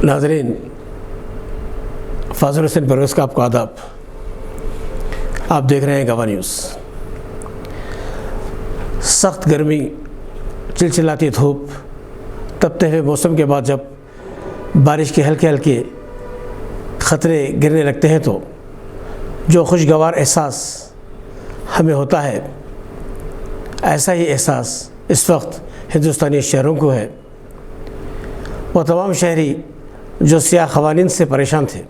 ناظرین، فاضل حسین پرویز کا آپ کو آداب۔ آپ دیکھ رہے ہیں گواہ نیوز۔ سخت گرمی، چلچلاتی دھوپ، تپتے ہوئے موسم کے بعد جب بارش کے ہلکے ہلکے خطرے گرنے لگتے ہیں تو جو خوشگوار احساس ہمیں ہوتا ہے، ایسا ہی احساس اس وقت ہندوستانی شہروں کو ہے۔ وہ تمام شہری جو سیاہ قوانین سے پریشان تھے،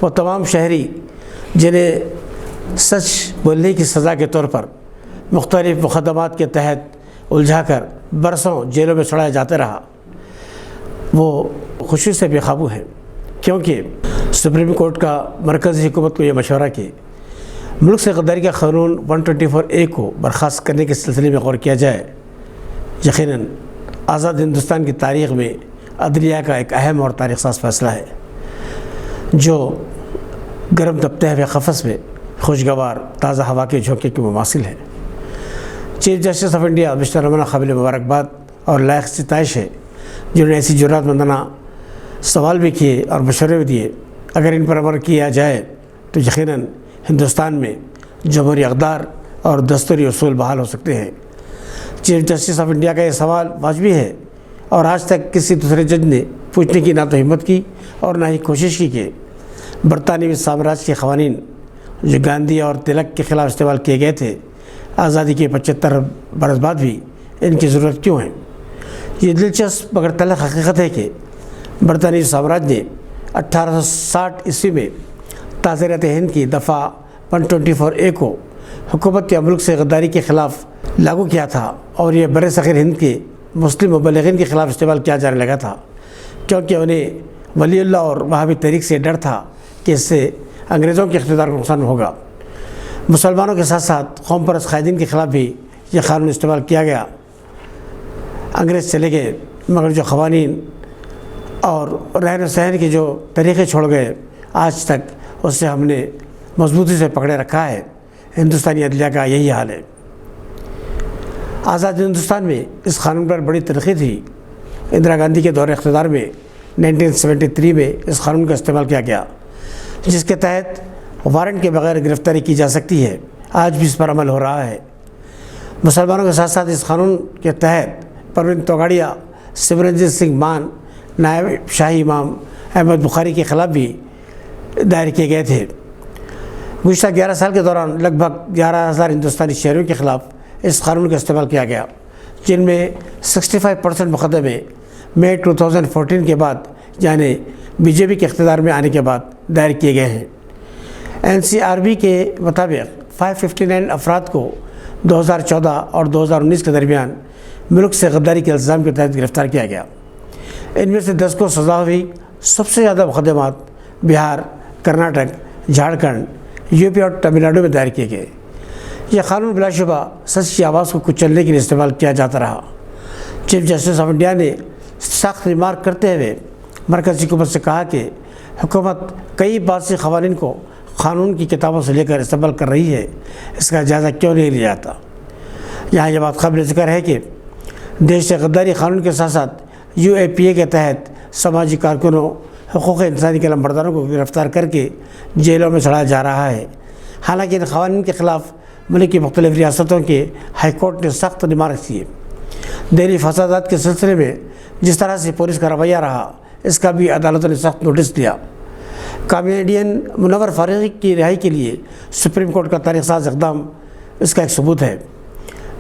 وہ تمام شہری جنہیں سچ بولنے کی سزا کے طور پر مختلف مقدمات کے تحت الجھا کر برسوں جیلوں میں چھڑایا جاتا رہا، وہ خوشی سے بے قابو ہیں، کیونکہ سپریم کورٹ کا مرکزی حکومت کو یہ مشورہ کہ ملک سے غداری کا قانون 124A کو برخاست کرنے کے سلسلے میں غور کیا جائے، یقیناً آزاد ہندوستان کی تاریخ میں عدلیہ کا ایک اہم اور تاریخ ساز فیصلہ ہے، جو گرم تپتے ہوئے قفس میں خوشگوار تازہ ہوا کے جھونکے کی مماثل ہے۔ Chief justice of India mister Ramana قابل مبارکباد اور لائق ستائش ہے، جنہوں نے ایسی جرات مندانہ سوال بھی کیے اور مشورے بھی دیے۔ اگر ان پر عمل کیا جائے تو یقیناً ہندوستان میں جمہوری اقدار اور دستوری اصول بحال ہو سکتے ہیں۔ چیف جسٹس آف انڈیا کا یہ سوال واجبی ہے، اور آج تک کسی دوسرے جج نے پوچھنے کی نہ تو ہمت کی اور نہ ہی کوشش کی کہ برطانوی سامراج کے قوانین جو گاندھی اور تلک کے خلاف استعمال کیے گئے تھے، آزادی کے 75 برس بعد بھی ان کی ضرورت کیوں ہے۔ یہ دلچسپ مگر تلخ حقیقت ہے کہ برطانوی سامراج نے 1860 عیسوی میں تاثرات ہند کی دفعہ 124A کو حکومت یا ملک سے غداری کے خلاف لاگو کیا تھا، اور یہ برصغیر ہند کے مسلم مبلغین کے خلاف استعمال کیا جانے لگا تھا، کیونکہ انہیں ولی اللہ اور وہابی تحریک سے ڈر تھا کہ اس سے انگریزوں کے اقتدار کو نقصان ہوگا۔ مسلمانوں کے ساتھ ساتھ قوم پرست قائدین کے خلاف بھی یہ قانون استعمال کیا گیا۔ انگریز چلے گئے، مگر جو قوانین اور رہن سہن کے جو طریقے چھوڑ گئے، آج تک اس سے ہم نے مضبوطی سے پکڑے رکھا ہے۔ ہندوستانی عدلیہ کا یہی حال ہے۔ آزاد ہندوستان میں اس قانون پر بڑی تنقید تھی۔ اندرا گاندھی کے دور اقتدار میں 1973 میں اس قانون کا استعمال کیا گیا، جس کے تحت وارنٹ کے بغیر گرفتاری کی جا سکتی ہے۔ آج بھی اس پر عمل ہو رہا ہے۔ مسلمانوں کے ساتھ ساتھ اس قانون کے تحت پروین توگاڑیا، سمرنجیت سنگھ مان، نائب شاہی امام احمد بخاری کے خلاف بھی دائر کیے گئے تھے۔ گزشتہ 11 سال کے دوران لگ بھگ 11,000 ہندوستانی شہریوں کے خلاف اس قانون کا استعمال کیا گیا، جن میں 65% مقدمے مئی 2014 کے بعد، یعنی BJP کے اقتدار میں آنے کے بعد دائر کیے گئے ہیں۔ NCRB کے مطابق 559 افراد کو 2014 اور 2019 کے درمیان ملک سے غداری کے الزام کے تحت گرفتار کیا گیا۔ ان میں سے 10 کو سزا ہوئی۔ سب سے زیادہ مقدمات بہار، کرناٹک، جھارکھنڈ، UP اور تمل ناڈو میں دائر کیے گئے۔ یہ قانون بلا شبہ سچ کی آواز کو کچلنے کے لیے استعمال کیا جاتا رہا۔ چیف جسٹس آف انڈیا نے سخت ریمارک کرتے ہوئے مرکزی حکومت سے کہا کہ حکومت کئی باسی قوانین کو قانون کی کتابوں سے لے کر استعمال کر رہی ہے، اس کا جائزہ کیوں نہیں لیا جاتا۔ یہاں یہ بات قابل ذکر ہے کہ دیش سے غداری قانون کے ساتھ ساتھ UAPA کے تحت سماجی کارکنوں، حقوق انسانی کے علمبرداروں کو گرفتار کر کے جیلوں میں چڑھایا جا رہا ہے۔ حالانکہ ان قوانین کے خلاف ملک کی مختلف ریاستوں کے ہائی کورٹ نے سخت ریمارک کیے۔ دہلی فسادات کے سلسلے میں جس طرح سے پولیس کا رویہ رہا، اس کا بھی عدالتوں نے سخت نوٹس دیا۔ کامیڈین منور فاروقی کی رہائی کے لیے سپریم کورٹ کا تاریخ ساز اقدام اس کا ایک ثبوت ہے۔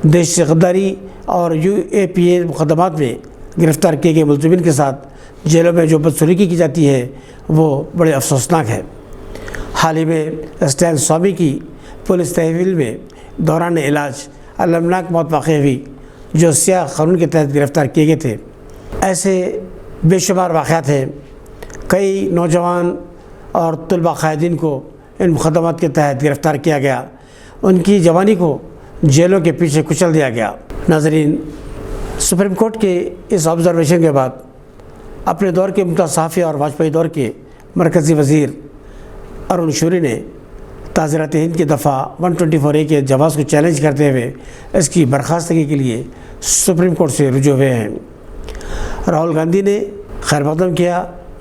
دیش سے غداری اور UAPA مقدمات میں گرفتار کیے گئے ملزمین کے ساتھ جیلوں میں جو بدسلوکی کی جاتی ہے، وہ بڑے افسوسناک ہے۔ حال ہی میں اسٹین سوامی کی پولیس تحویل میں دوران علاج المناک موت واقع ہوئی، جو سیاہ قانون کے تحت گرفتار کیے گئے تھے۔ ایسے بے شمار واقعات ہیں۔ کئی نوجوان اور طلباء قائدین کو ان مقدمات کے تحت گرفتار کیا گیا، ان کی جوانی کو جیلوں کے پیچھے کچل دیا گیا۔ ناظرین، سپریم کورٹ کے اس آبزرویشن کے بعد اپنے دور کے ممتاز صحافی اور واجپئی دور کے مرکزی وزیر ارون شوری نے تعزیرات ہند کی دفعہ 124A کے جواز کو چیلنج کرتے ہوئے اس کی برخاستگی کے لیے سپریم کورٹ سے رجوع ہوئے ہیں۔ راہل گاندھی نے خیر مقدم کیا،